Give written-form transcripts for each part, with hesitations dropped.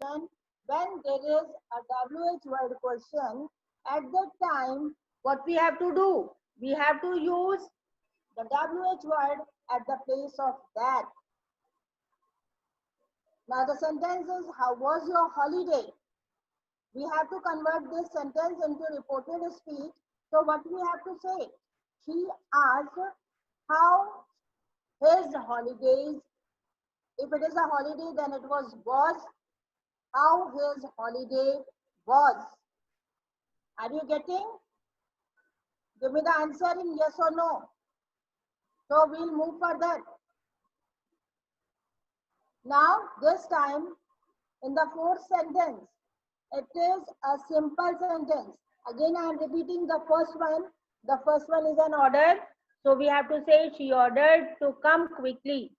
question, when there is a WH word question, at that time, what we have to do? We have to use the WH word at the place of that. Now the sentence is, how was your holiday? We have to convert this sentence into reported speech. So what we have to say? She asked how his holidays. If it is a holiday, then it was how his holiday was. Are you getting? Give me the answer in yes or no. So we'll move further. Now this time in the fourth sentence, it is a simple sentence. Again, I am repeating the first one. The first one is an order. So we have to say she ordered to come quickly.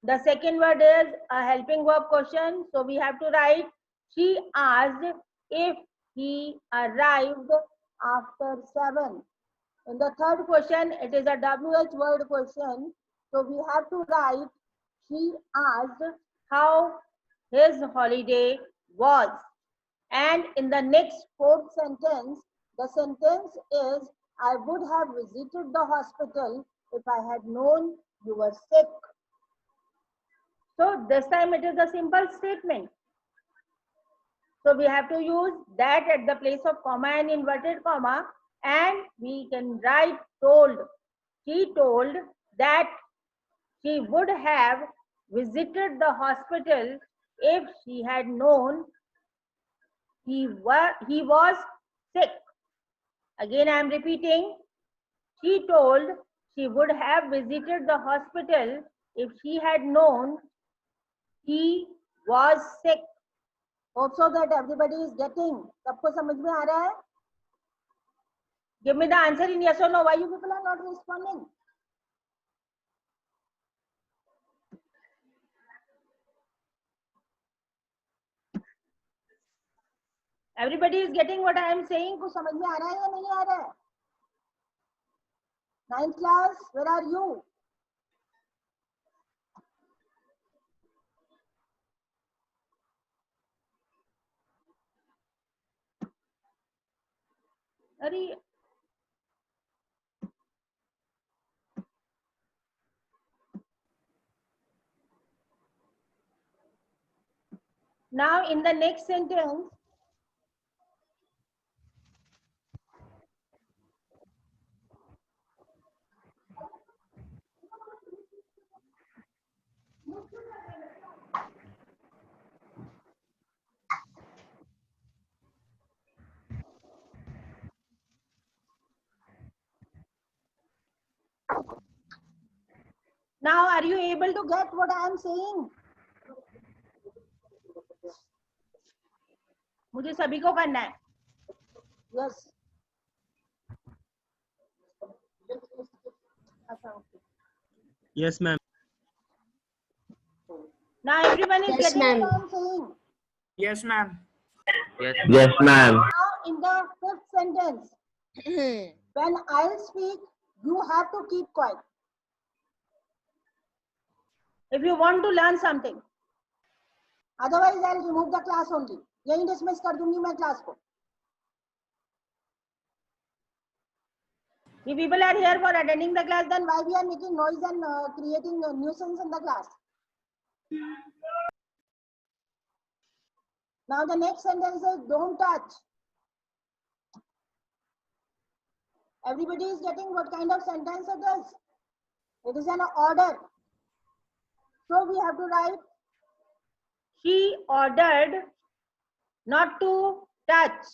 The second word is a helping verb question. So we have to write, she asked if he arrived after 7. In the third question, it is a WH word question. So we have to write, she asked how his holiday was. And in the next fourth sentence, the sentence is, I would have visited the hospital if I had known you were sick. So this time it is a simple statement. So we have to use that at the place of comma and inverted comma, and we can write told. She told that she would have visited the hospital if she had known he was sick. Again, I am repeating. She told she would have visited the hospital if she had known he was sick. Hope so that everybody is getting. सबको समझ में आ रहा है? Give me the answer in yes or no. Why you people are not responding? Everybody is getting what I am saying. कुछ समझ में आ रहा है या नहीं आ रहा है? 9th class, where are you? अरे now in the next sentence, now are you able to get what I am saying? मुझे सभी को करना है. Yes. Yes, ma'am. Now everyone is Yes, getting ma'am. what I am saying. Yes, ma'am. Yes, ma'am. Now in the fifth sentence, when I'll speak, you have to keep quiet. If you want to learn something. Otherwise, I'll remove the class only. यहीं dismiss कर दूंगी मैं class को. If people are here for attending the class, then why we are making noise and creating a nuisance in the class? Now the next sentence is don't touch. Everybody is getting what kind of sentence it is. It is an order. So we have to write, she ordered not to touch.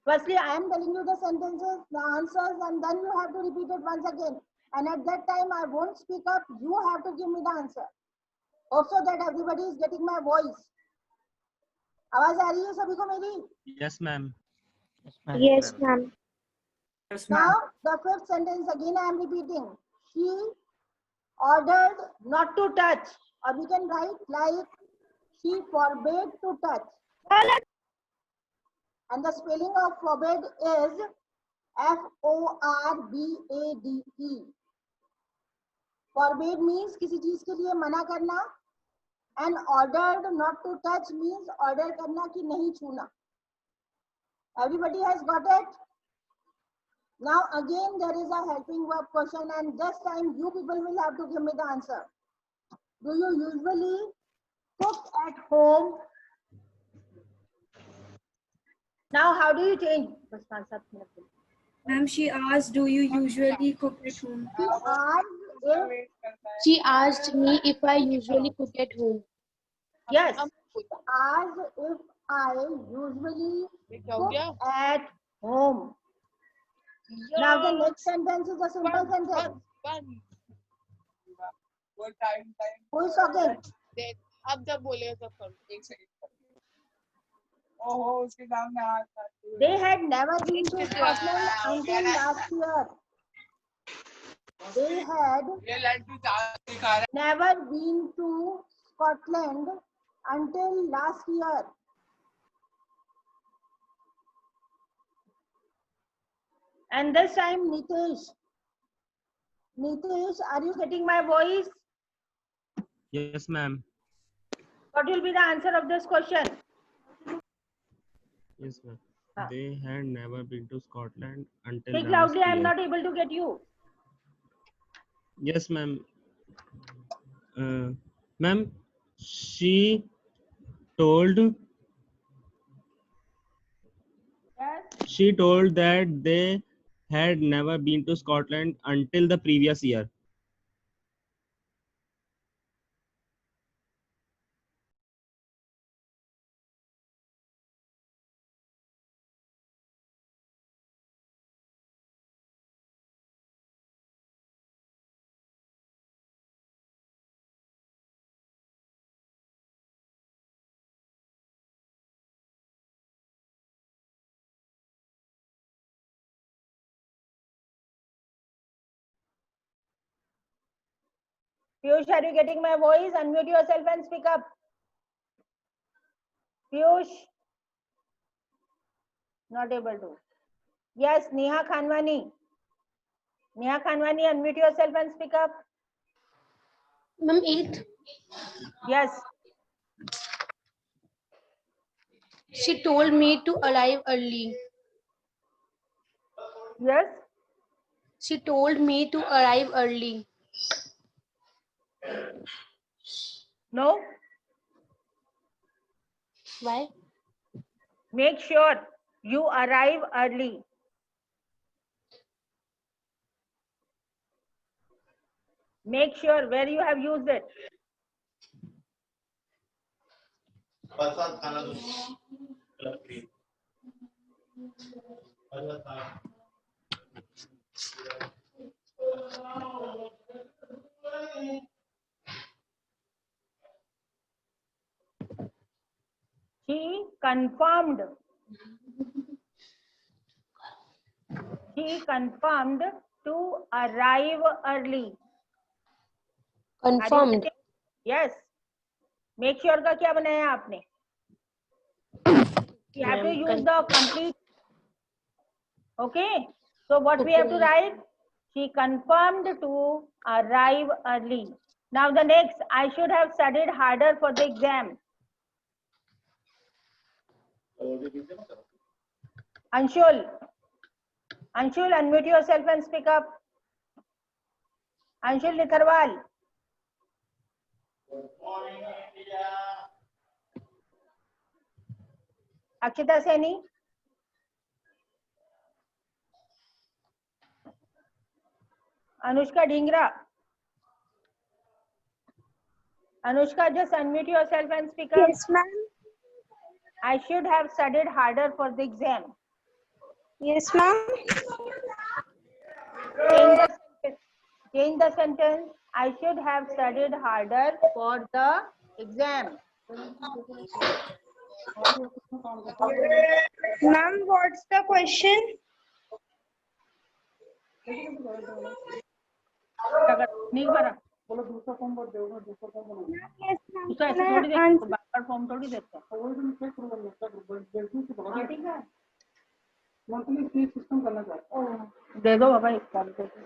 Firstly, I am telling you the sentences, the answers, and then you have to repeat it once again. And at that time, I won't speak up. You have to give me the answer. Also that everybody is getting my voice. आवाज आ रही है सभी को मेरी? Yes, ma'am. Yes, ma'am. Yes, ma'am. Now the fifth sentence again I am repeating. She ordered not to touch, or we can write like she forbade to touch. And the spelling of forbade is F-O-R-B-A-D-E. Forbade means किसी चीज के लिए मना करना, And ordered not to touch means order करना कि नहीं छूना. Everybody has got it? Now again there is a helping verb question, and this time you people will have to give me the answer. Do you usually cook at home? Now how do you change? Ma'am, she asked, do you usually cook at home? She asked if, She asked me if I usually cook at home. yes, asked if I usually cook at home. Now the next sentence is a simple sentence. Who is talking? अब जब बोलेगा तब करो. एक second. ओहो उसके सामने हाथ. They had never been to Scotland until last year. They had ये लड़की चाल दिखा रहा never been to Scotland until last year. And this time, Nitesh, are you getting my voice? Yes, ma'am. What will be the answer of this question? Yes, ma'am. They had never been to Scotland until Speak last loudly, I am year. not able to get you. Yes, ma'am. Ma'am, she told Yes. that they had never been to Scotland until the previous year. Piyush, are you getting my voice? Unmute yourself and speak up. Piyush? Not able to. Yes, Neha Khanwani. Neha Khanwani, unmute yourself and speak up. Ma'am, 8th. Yes. She told me to arrive early. Yes. She told me to arrive early. No. Why? Make sure you arrive early. Make sure where you have used it. She confirmed. She confirmed to arrive early. Confirmed. Yes. Make sure का क्या बनाया आपने? You have to use the complete. Okay. So what we have to write? She confirmed to arrive early. Now the next, I should have studied harder for the exam. Anshul, unmute yourself and speak up. Anshul Nikharwal. Akshita Seni. Anushka Dhingra. Anushka, just unmute yourself and speak up. Yes, ma'am. I should have studied harder for the exam. Yes, ma'am. Change the sentence. I should have studied harder for the exam. Ma'am, what's the question? नहीं भरा Yes, उसका ऐसे थोड़ी देते हैं, बार form थोड़ी देते हैं। ठीक है मंथली फीस सिस्टम करना चाहता हूँ, दे दो बाबा एक फॉर्म दे दो।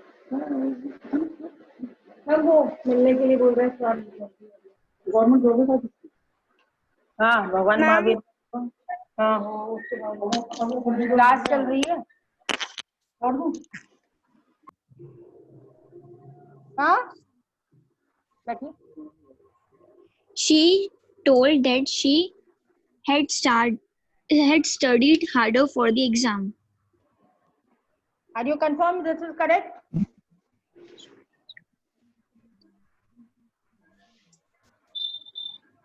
वो मिलने के लिए बोल रहे हैं। गवर्नमेंट जॉब है। हाँ भगवान मैम महावीर। हाँ क्लास चल रही है। और दूं? हाँ बैठिए। She told that she had studied harder for the exam. Are you confirmed this is correct?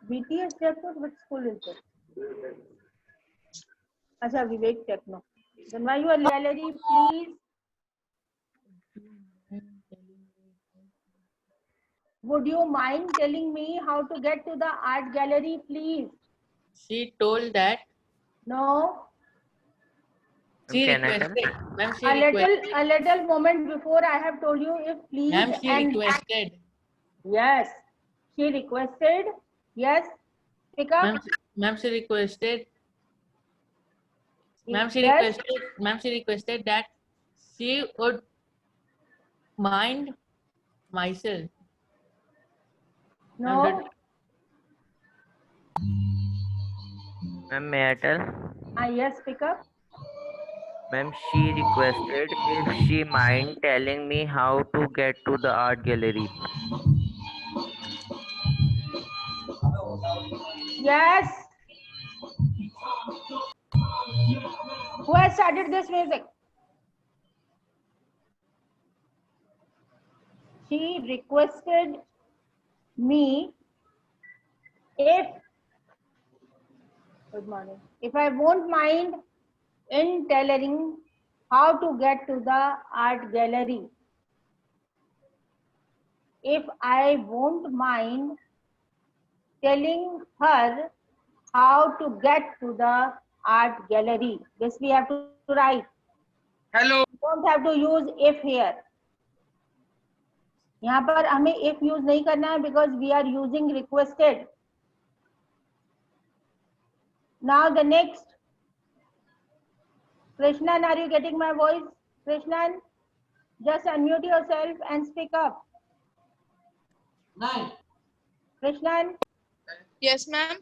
BTS Jaipur, which school is it? अच्छा विवेक techno. Then why your gallery, please? Would you mind telling me how to get to the art gallery, please? She told that No. she Can I tell? requested. Ma'am, she requested. A little moment before I have told you if please Ma'am, she and requested. yes. She requested. Yes. Pick up. Ma'am, she requested. Ma'am, she Yes. requested. Ma'am, she requested that she would mind myself. No. Ma'am, may I tell? Yes. Pick up. Ma'am, she requested if she mind telling me how to get to the art gallery. Yes. Who has started this music? She requested me if, good morning, if I won't mind in telling how to get to the art gallery. If I won't mind telling her how to get to the art gallery. This we have to write. Hello. Don't have to use if here. यहाँ पर हमें if use नहीं करना है because we are using requested. Now the next. Krishnan, are you getting my voice? Krishnan, just unmute yourself and speak up. Krishnan, Yes, ma'am.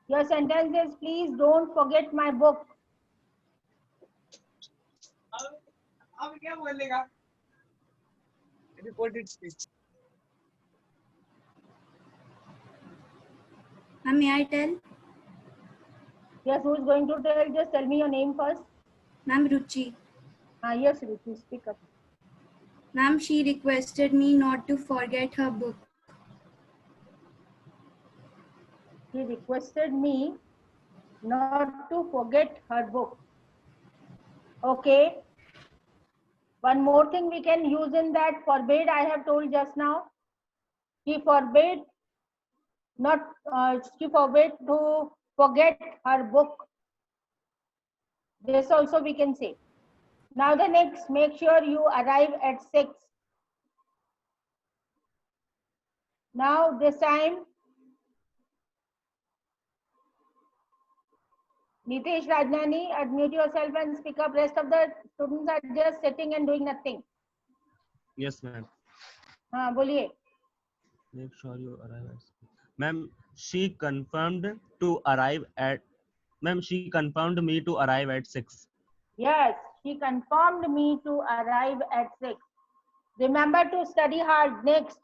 your sentence is please don't forget my book. अब क्या बोलेगा? Reported speech. ma'am, may I tell? Yes, who is going to tell? Just tell me your name first. Ma'am, Ruchi. Yes, Ruchi, speak up. Ma'am, she requested me not to forget her book. She requested me not to forget her book. Okay. One more thing we can use in that forbade I have told just now. She forbade to forget her book. This also we can say. Now the next, make sure you arrive at 6. Now this time, Nitesh Rajnani, unmute yourself and speak up. Rest of the students are just sitting and doing nothing. Yes, ma'am. हाँ बोलिए. Make sure you arrive at. Ma'am, she confirmed to arrive at. Ma'am, she confirmed me to arrive at 6. Yes, she confirmed me to arrive at 6. Remember to study hard. Next,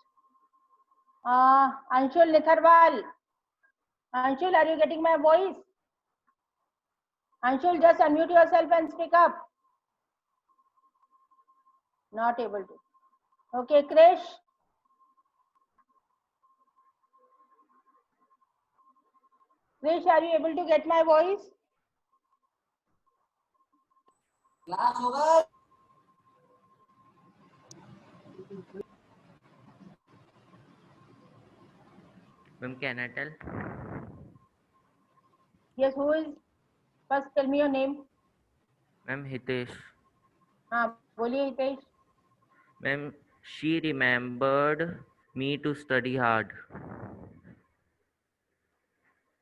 Anshul Nitharwal. Anshul, are you getting my voice? Anshul, just unmute yourself and speak up. Not able to. Okay, Krish. Krish, are you able to get my voice? Ma'am, can I tell? Yes, who is? First, tell me your name. Ma'am, Hitesh. हाँ बोलिए Hitesh. Ma'am, she remembered me to study hard.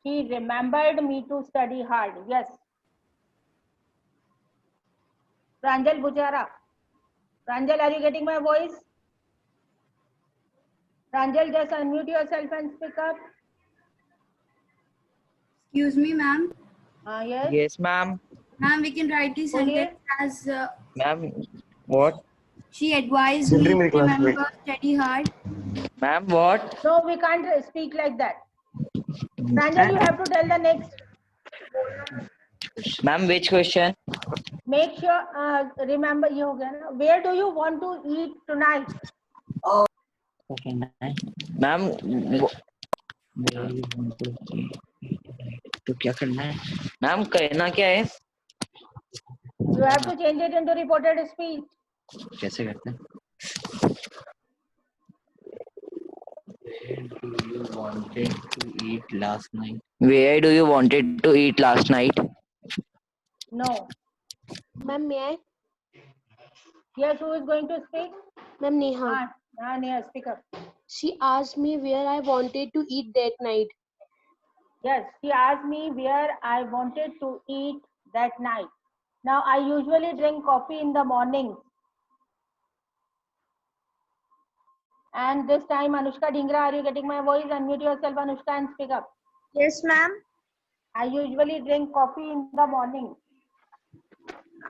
She remembered me to study hard. Yes. Pranjal Bujara. Pranjal, are you getting my voice? Pranjal, just unmute yourself and speak up. Excuse me, ma'am. Yes. Yes, ma'am. Ma'am, we can write the Bolliye. sentence as Ma'am, what? she advised me to remember study hard. Ma'am, what? No, we can't speak like that. Pranjal, you have to tell the next. Ma'am, which question? Make sure, remember, ये हो गया ना? Where do you want to eat tonight? Ma'am तो क्या करना है ma'am कहना क्या है You have to change it into reported speech. कैसे करते हैं Where do you wanted to eat last night? No. Ma'am, may I? Yes, who is going to speak? Ma'am, Neha. Neha, speak up. She asked me where I wanted to eat that night. Yes, she asked me where I wanted to eat that night. Now, I usually drink coffee in the morning. And this time, Anushka Dhingra, are you getting my voice? Unmute yourself, Anushka, and speak up. Yes, ma'am. I usually drink coffee in the morning.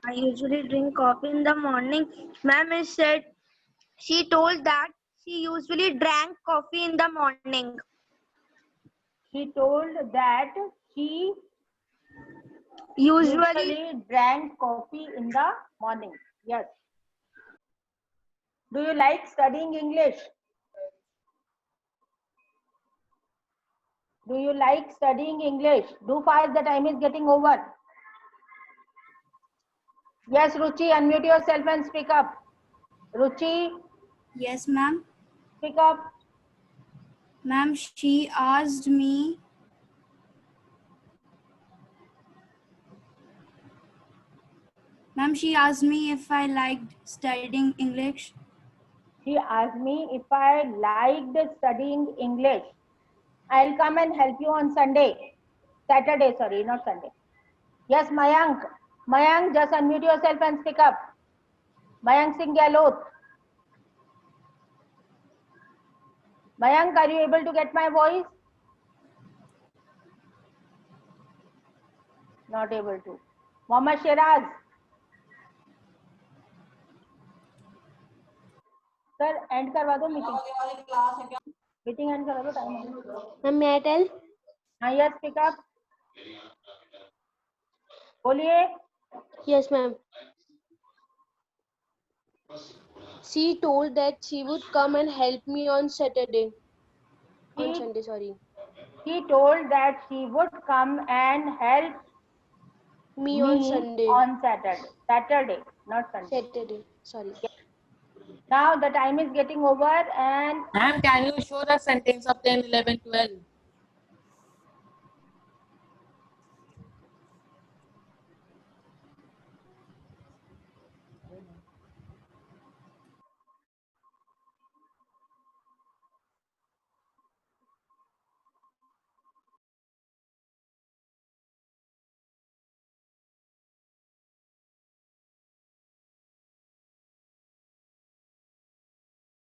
I usually drink coffee in the morning. Ma'am, is said she told that she usually drank coffee in the morning. She told that she Usually drank coffee in the morning. Yes. Do you like studying English? Do you like studying English? Do fast, the time is getting over. Yes, Ruchi, unmute yourself and speak up. Ruchi, Yes, ma'am. speak up. Ma'am, she asked me. Ma'am, she asked me if I liked studying English. She asked me if I liked studying English. I'll come and help you on Sunday. Saturday, sorry, not Sunday. Yes, Mayank. Mayank, just unmute yourself and speak up. Mayank Singh Gehlot. Mayank, are you able to get my voice? Not able to. Mohammad Shiraz. Sir, end करवा दो meeting. Meeting end करा दो time. Ma'am, may I tell? Yes, speak up. बोलिए. Yes, ma'am. She told that she would come and help me on Saturday. On Sunday, sorry. She told that she would come and help Me on Sunday. on Saturday. Saturday, not Sunday. Saturday, sorry. Now the time is getting over and Ma'am, can you show the sentence of 10, 11, 12?